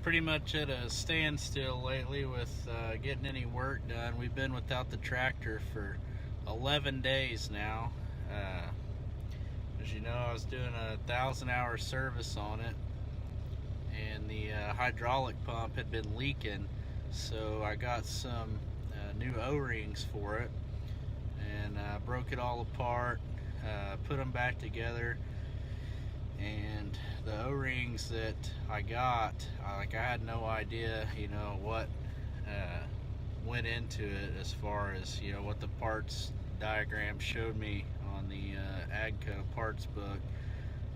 pretty much at a standstill lately with getting any work done. We've been without the tractor for 11 days now. As you know, I was doing a 1,000-hour service on it, and the hydraulic pump had been leaking, so I got some new O-rings for it, and broke it all apart, put them back together. And the O-rings that I got, I had no idea, what went into it as far as, what the parts diagram showed me on the AGCO parts book.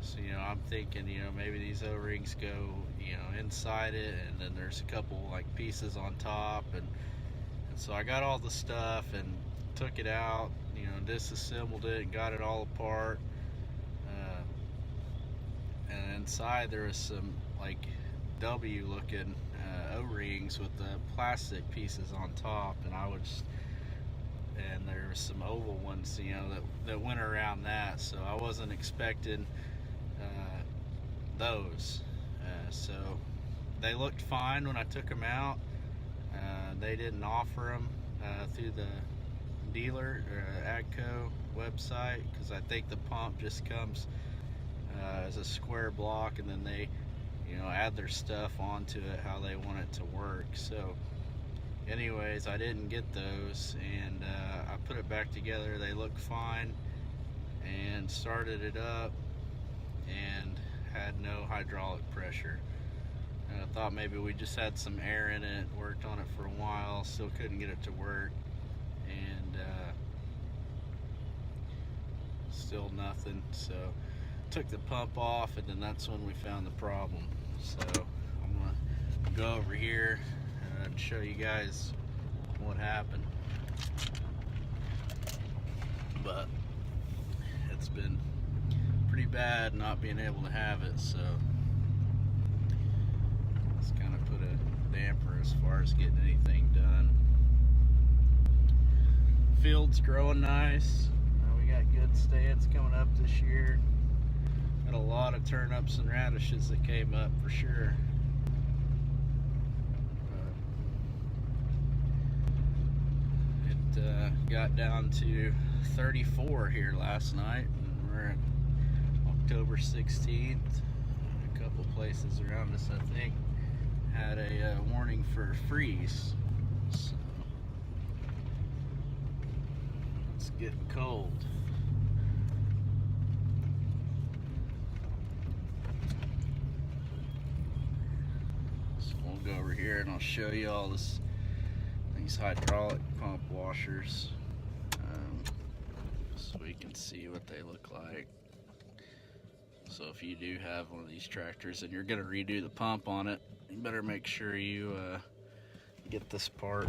So, I'm thinking, maybe these O-rings go, inside it, and then there's a couple pieces on top, and so I got all the stuff and took it out, disassembled it and got it all apart. And inside there was some W looking O-rings with the plastic pieces on top, and and there was some oval ones that went around that, so I wasn't expecting those. So they looked fine when I took them out. They didn't offer them through the dealer or AGCO website, because I think the pump just comes as a square block, and then they add their stuff onto it how they want it to work. So anyways, I didn't get those, and I put it back together. They look fine, and started it up and had no hydraulic pressure. I thought maybe we just had some air in it. Worked on it for a while, still couldn't get it to work, and still nothing. So took the pump off, and then that's when we found the problem. So I'm gonna go over here and show you guys what happened. But it's been pretty bad not being able to have it, so it's kind of put a damper as far as getting anything done. Field's growing nice. We got good stands coming up this year. Got a lot of turnips and radishes that came up for sure. It got down to 34 here last night, and we're at October 16th. A couple places around us, I think, had a warning for freeze. So it's getting cold. Go over here and I'll show you all these hydraulic pump washers, so we can see what they look like. So if you do have one of these tractors and you're going to redo the pump on it, you better make sure you get this part.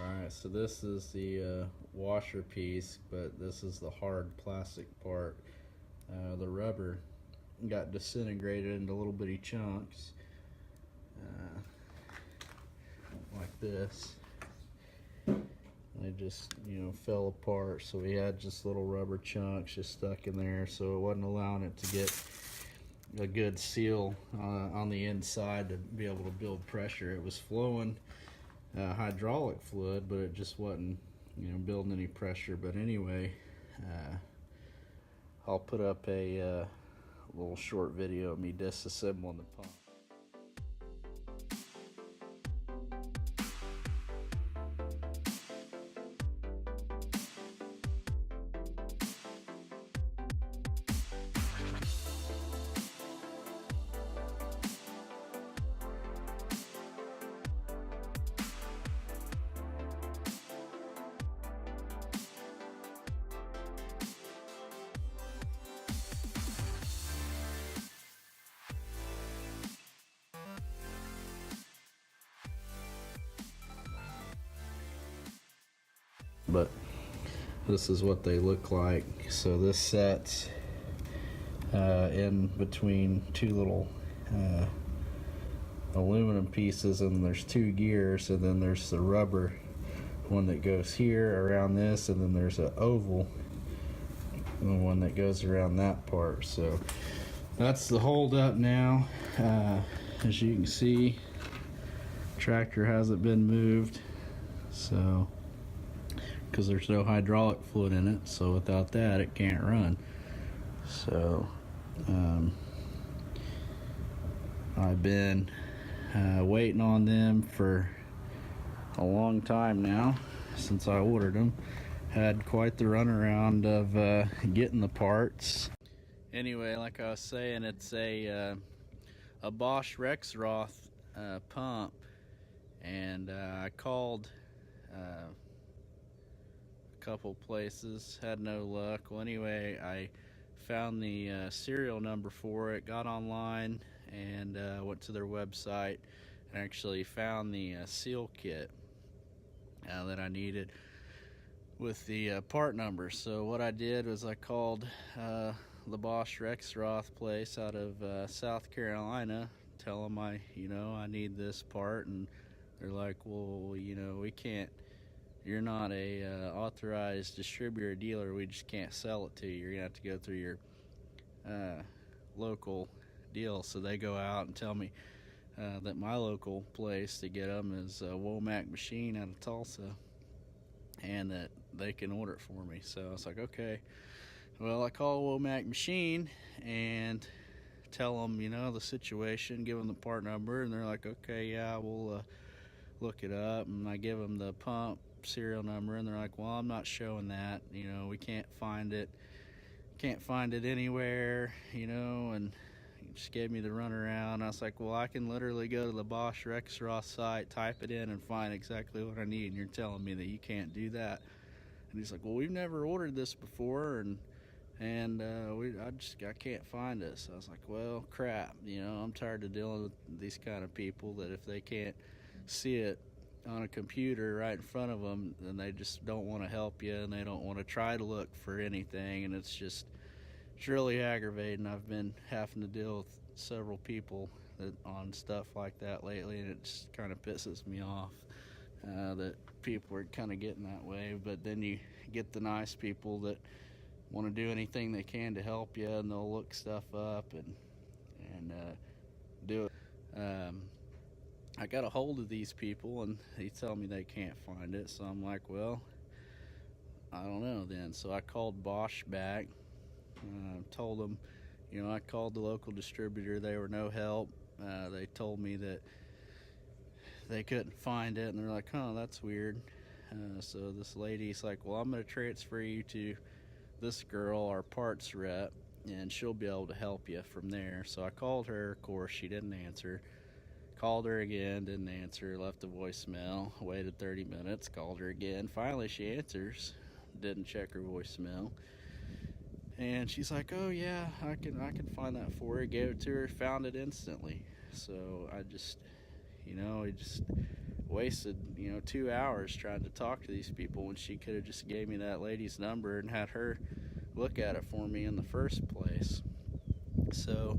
Alright, so this is the washer piece, but this is the hard plastic part. The rubber got disintegrated into little bitty chunks. Like this. They just fell apart, so we had just little rubber chunks just stuck in there, so it wasn't allowing it to get a good seal on the inside to be able to build pressure. It was flowing hydraulic fluid, but it just wasn't building any pressure. But anyway, I'll put up a little short video of me disassembling the pump. But this is what they look like. So this sets in between two little aluminum pieces, and there's two gears, and then there's the rubber one that goes here around this, and then there's an oval one that goes around that part. So that's the hold up now. as you can see, tractor hasn't been moved, so because there's no hydraulic fluid in it, so without that it can't run. So I've been waiting on them for a long time now, since I ordered them. Had quite the runaround of getting the parts. Anyway, like I was saying, it's a Bosch Rexroth pump, and I called a couple places, had no luck. Well, anyway, I found the serial number for it, got online, and went to their website and actually found the seal kit that I needed with the part number. So what I did was I called the Bosch Rexroth place out of South Carolina, tell them I need this part, and they're like, well, we can't, you're not a authorized distributor or dealer, we just can't sell it to you, you're gonna have to go through your local deal. So they go out and tell me that my local place to get them is Womack Machine out of Tulsa, and that they can order it for me. So I was like, okay. Well, I call Womack Machine and tell them, the situation, give them the part number, and they're like, okay, yeah, we'll look it up. And I give them the pump serial number, and they're like, well, I'm not showing that, we can't find it anywhere, and just gave me the runaround. I was like, well, I can literally go to the Bosch Rexroth site, type it in, and find exactly what I need, and you're telling me that you can't do that? And he's like, well, we've never ordered this before, and I can't find it. So I was like, well, crap, I'm tired of dealing with these kind of people that if they can't see it on a computer right in front of them, then they just don't want to help you, and they don't want to try to look for anything, and it's really aggravating. I've been having to deal with several people on stuff like that lately, and it just kind of pisses me off that people are kind of getting that way. But then you get the nice people that want to do anything they can to help you, and they'll look stuff up and do it. I got a hold of these people, and they tell me they can't find it, so I'm like, well, I don't know then. So I called Bosch back, told them, I called the local distributor, they were no help. They told me that they couldn't find it, and they're like, oh, that's weird. So this lady's like, well, I'm going to transfer you to this girl, our parts rep, and she'll be able to help you from there. So I called her, of course, she didn't answer. Called her again, didn't answer, left a voicemail, waited 30 minutes, called her again. Finally, she answers, didn't check her voicemail. And she's like, oh yeah, I can find that for her. Gave it to her, found it instantly. So I just, I just wasted, 2 hours trying to talk to these people when she could have just gave me that lady's number and had her look at it for me in the first place. So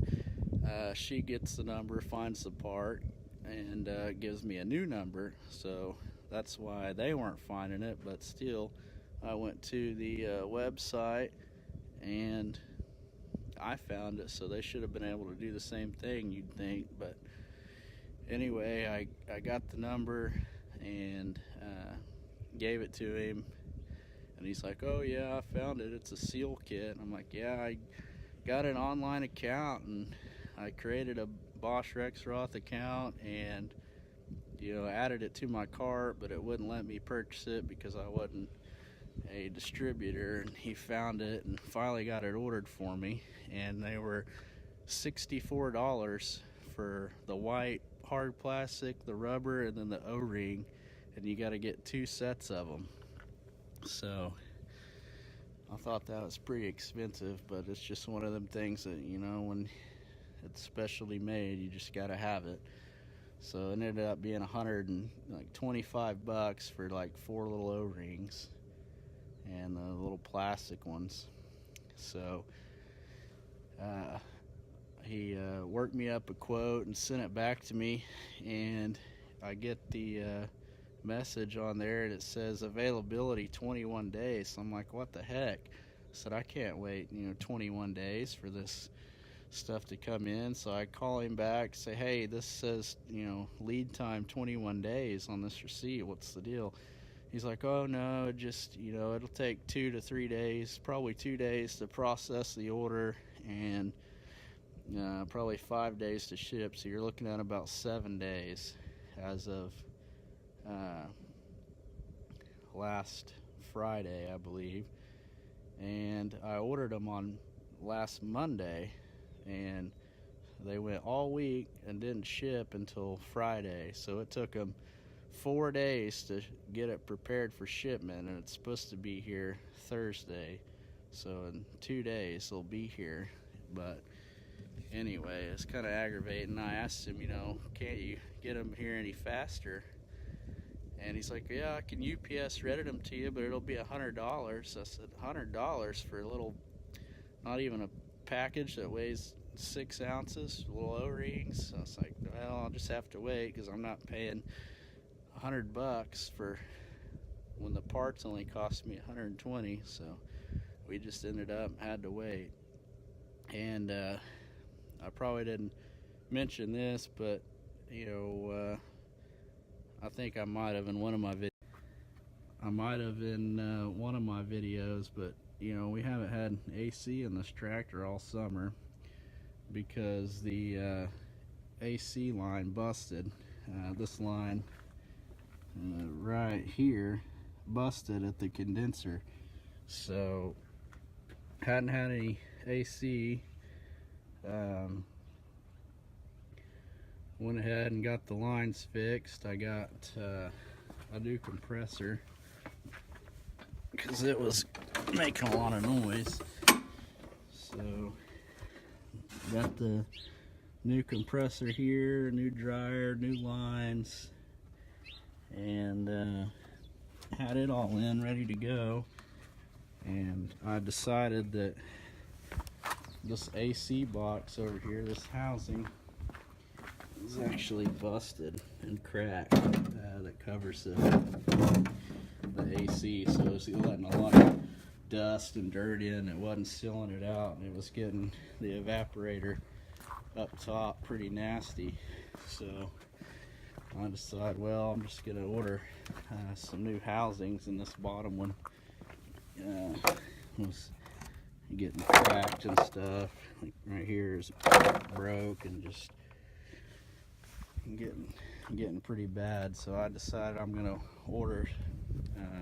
she gets the number, finds the part, and gives me a new number. So that's why they weren't finding it, but still, I went to the website and I found it, so they should have been able to do the same thing, you'd think. But anyway, I got the number and gave it to him, and he's like, oh yeah, I found it, it's a seal kit. And I'm like, yeah, I got an online account, and I created a Bosch Rexroth account and added it to my cart, but it wouldn't let me purchase it because I wasn't a distributor. And he found it and finally got it ordered for me, and they were $64 for the white hard plastic, the rubber, and then the O-ring, and you got to get 2 sets of them. So I thought that was pretty expensive, but it's just one of them things that, when it's specially made, you just got to have it. So it ended up being $125 for like 4 little O-rings and the little plastic ones. So he worked me up a quote and sent it back to me, and I get the message on there and it says availability 21 days. So I'm like, what the heck? I said, I can't wait 21 days for this stuff to come in. So I call him back, say, hey, this says, you know, lead time 21 days on this receipt. What's the deal? He's like, oh no, just, you know, it'll take 2 to 3 days, probably 2 days to process the order, and probably 5 days to ship. So you're looking at about 7 days as of last Friday, I believe. And I ordered them on last Monday, and they went all week and didn't ship until Friday. So it took them 4 days to get it prepared for shipment, and it's supposed to be here Thursday. So in 2 days it'll be here. But anyway, it's kind of aggravating. I asked him, you know, can't you get them here any faster? And he's like, yeah, I can UPS ready them to you, but it'll be $100. I said, $100 for a little, not even a package that weighs 6 ounces, little O-rings? I was like, well, I'll just have to wait, because I'm not paying $100 for when the parts only cost me $120. So we just ended up had to wait. And I probably didn't mention this, but you know, I think I might have in one of my videos, but you know, we haven't had AC in this tractor all summer because the AC line busted. This line right here busted at the condenser, so hadn't had any AC. Went ahead and got the lines fixed. I got a new compressor because it was making a lot of noise. So got the new compressor here, new dryer, new lines, and had it all in ready to go. And I decided that this AC box over here, this housing, is actually busted and cracked. That covers the AC, so it was letting a lot of dust and dirt in. It wasn't sealing it out, and it was getting the evaporator up top pretty nasty. So I decided, well, I'm just gonna order some new housings, and this bottom one was getting cracked and stuff. Like right here is broke and just getting pretty bad. So I decided I'm gonna order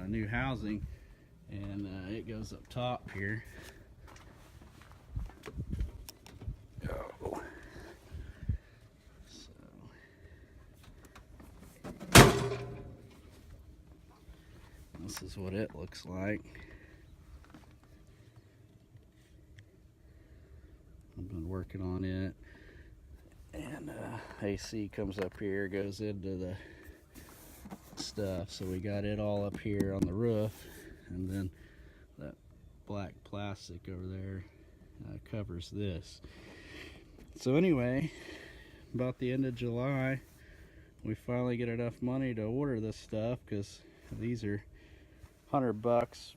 new housing, and it goes up top here. This is what it looks like. I've been working on it, and AC comes up here, goes into the stuff. So we got it all up here on the roof, and then that black plastic over there covers this. So anyway, about the end of July, we finally get enough money to order this stuff, because these are $100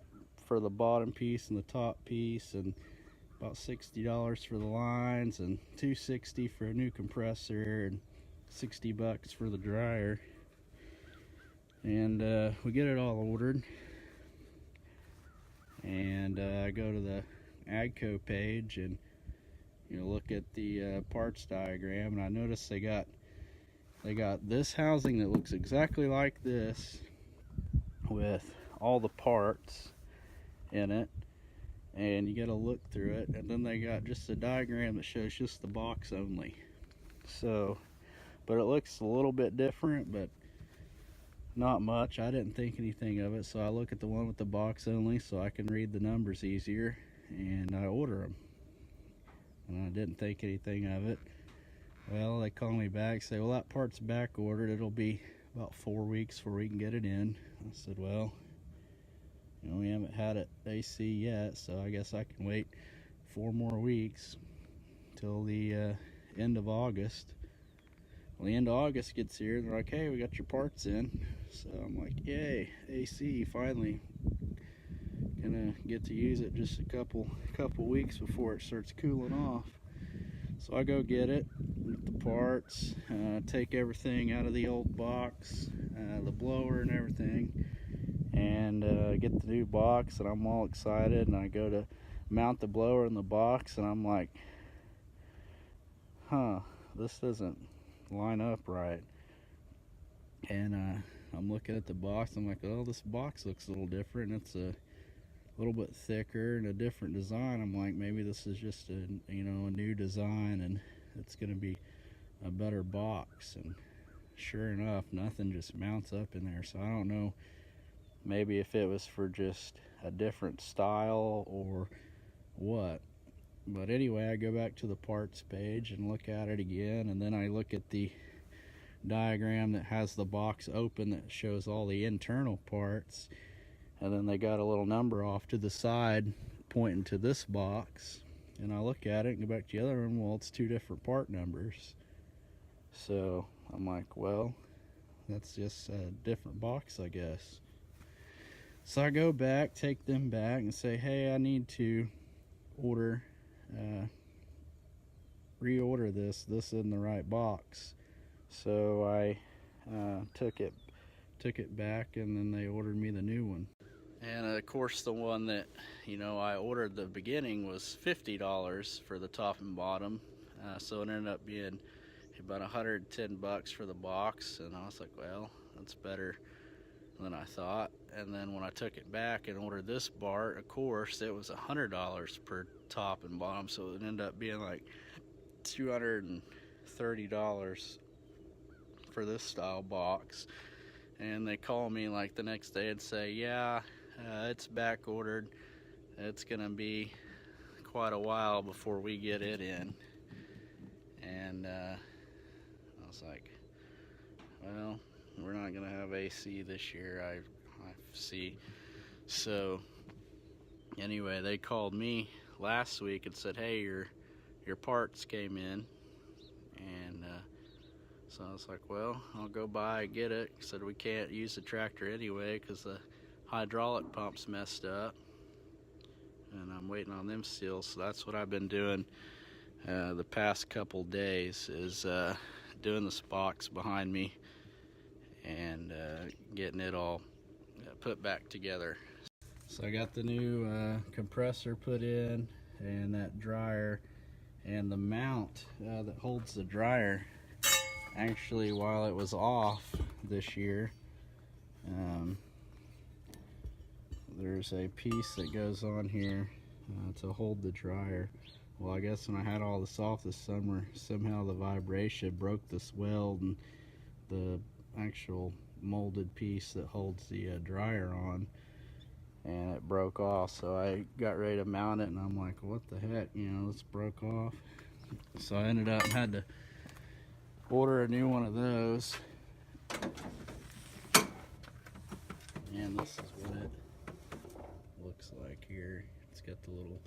for the bottom piece and the top piece, and about $60 for the lines, and $260 for a new compressor, and $60 for the dryer. And we get it all ordered, and I go to the AGCO page and look at the parts diagram, and I notice they got this housing that looks exactly like this with all the parts in it, and you got to look through it, and then they got just a diagram that shows just the box only. So, but it looks a little bit different, but not much. I didn't think anything of it, so I look at the one with the box only so I can read the numbers easier, and I order them. And I didn't think anything of it. Well, they call me back, say, well, that part's back ordered. It'll be about 4 weeks before we can get it in. I said, well, we haven't had it AC yet, so I guess I can wait 4 more weeks till the end of August. Well, the end of August gets here, and they're like, hey, we got your parts in. So I'm like, yay, AC, finally. Gonna get to use it just a couple weeks before it starts cooling off. So I go get it, get the parts, take everything out of the old box, the blower and everything, and get the new box, and I'm all excited, and I go to mount the blower in the box, and I'm like, this doesn't line up right. And I'm looking at the box, I'm like, oh, this box looks a little different. It's a little bit thicker and a different design. I'm like, maybe this is just a new design and it's gonna be a better box. And sure enough, nothing just mounts up in there. So I don't know, maybe if it was for just a different style or what. But anyway, I go back to the parts page and look at it again, and then I look at the diagram that has the box open that shows all the internal parts, and then they got a little number off to the side pointing to this box, and I look at it and go back to the other one. Well, it's two different part numbers. So I'm like, well, that's just a different box, I guess. So I go back, take them back, and say, hey, I need to reorder this. This isn't the right box. So I took it back, and then they ordered me the new one. And of course, the one that I ordered at the beginning was $50 for the top and bottom. So it ended up being about $110 for the box, and I was like, well, that's better than I thought. And then when I took it back and ordered this part, of course, it was $100 per top and bottom, so it ended up being like $230 for this style box. And they call me like the next day and say, yeah, it's back ordered. It's gonna be quite a while before we get it in. And I was like, well, we're not gonna have AC this year, I see. So anyway, they called me last week and said, hey, your parts came in. And so I was like, well, I'll go by and get it. Said we can't use the tractor anyway because the hydraulic pump's messed up, and I'm waiting on them still. So that's what I've been doing the past couple days, is doing the box behind me and getting it all put back together. So I got the new compressor put in, and that dryer, and the mount that holds the dryer. Actually, while it was off this year, there's a piece that goes on here to hold the dryer. Well, I guess when I had all this off this summer, somehow the vibration broke this weld, and the actual molded piece that holds the dryer on, and it broke off. So I got ready to mount it, and I'm like, what the heck, this broke off. So I ended up had to order a new one of those, and this is what it looks like here. It's got the little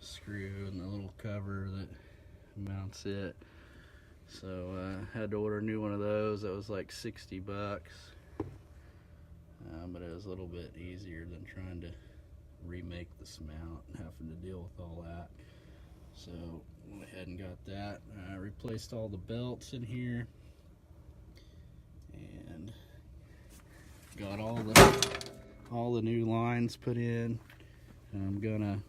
screw and the little cover that mounts it. So I had to order a new one of those. That was like $60, but it was a little bit easier than trying to remake this mount and having to deal with all that. So went ahead and got that. I replaced all the belts in here and got all the new lines put in. And I'm gonna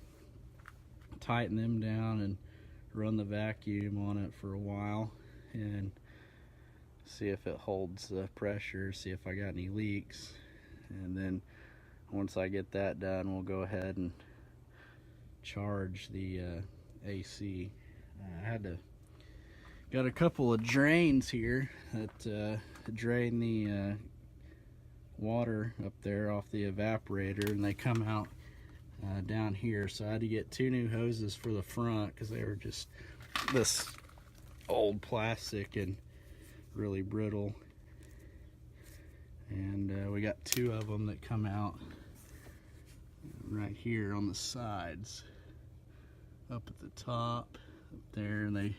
tighten them down and run the vacuum on it for a while and see if it holds the pressure, see if I got any leaks. And then once I get that done, we'll go ahead and charge the AC. I got a couple of drains here that drain the water up there off the evaporator, and they come out down here. So I had to get two new hoses for the front because they were just this old plastic and really brittle. And we got two of them that come out right here on the sides, up at the top up there, and they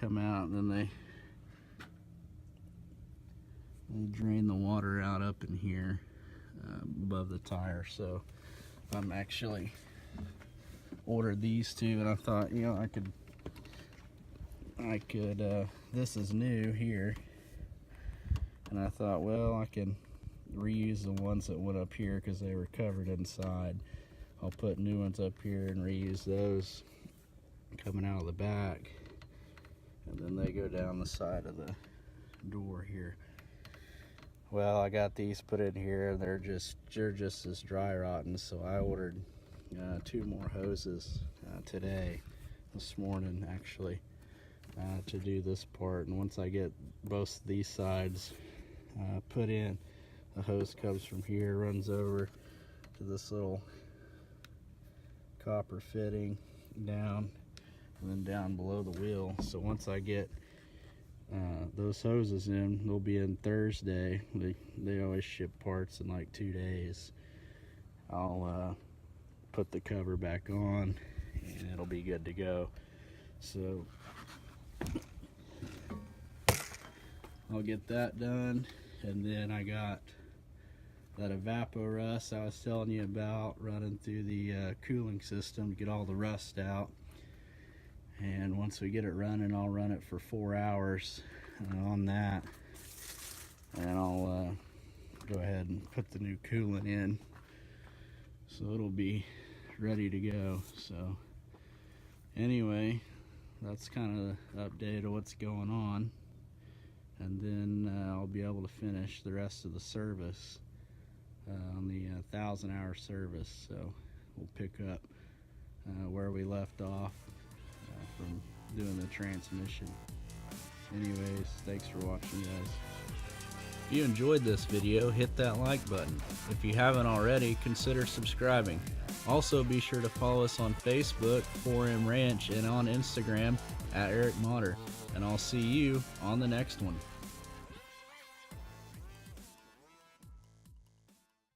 come out, and then they drain the water out up in here above the tire. So I'm actually ordered these two, and I thought, I could I could, this is new here, and I thought, well, I can reuse the ones that went up here because they were covered inside. I'll put new ones up here and reuse those coming out of the back, and then they go down the side of the door here. Well, I got these put in here. They're just as dry rotting, so I ordered 2 more hoses today, this morning actually, to do this part. And once I get both these sides put in, the hose comes from here, runs over to this little copper fitting down, and then down below the wheel. So once I get those hoses in, they'll be in Thursday. They always ship parts in like 2 days. I'll put the cover back on and it'll be good to go. So I'll get that done, and then I got that evaporust I was telling you about running through the cooling system to get all the rust out. And once we get it running, I'll run it for 4 hours on that, and I'll go ahead and put the new coolant in, so it'll be ready to go. So anyway, that's kind of the update of what's going on, and then I'll be able to finish the rest of the service on the 1,000-hour service. So we'll pick up where we left off from doing the transmission. Anyways, thanks for watching, guys. If you enjoyed this video, hit that like button. If you haven't already, consider subscribing. Also, be sure to follow us on Facebook, 4M Ranch, and on Instagram @EricModder. And I'll see you on the next one.